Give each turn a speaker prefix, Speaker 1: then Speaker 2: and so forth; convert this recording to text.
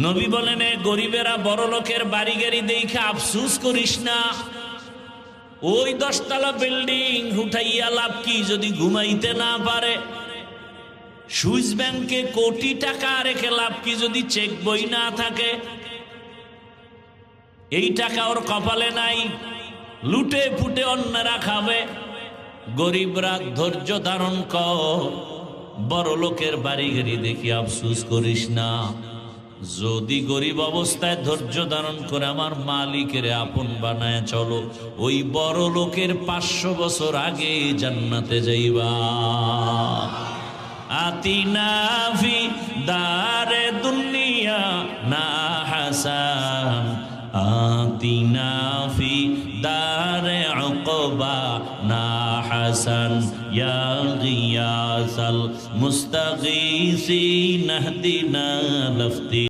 Speaker 1: নবী বলেন, গরিবেরা বড় লোকের বাড়ি গাড়ি দেখে আফসুস করিস না। ওই 10 তলা বিল্ডিং উঠাইয়া লাভ কি যদি ঘুমাইতে না পারে? সুইস ব্যাংকে কোটি টাকা রেখে লাভ কি যদি চেক বই না থাকে? এই টাকা ওর কপালে নাই, লুটে ফুটে অন্যরা খাবে। গরিবরা ধৈর্য ধারণ কর, বড় লোকের বাড়ি গাড়ি দেখি আফসুস করিস না। যদি গরিব অবস্থায় ধৈর্য ধারণ করে আমার মালিকের আপন বানায় চলো, ওই বড় লোকের 500 বছর আগে জান্নাতে যাইবা। আতিনা ফি দারে দুনিয়া না হাসান, আতিনা ফি দারে উকবা না হাসান, ইয়া গিয়াসাল মুস্তাগীসিন ইহদিনা লফতি।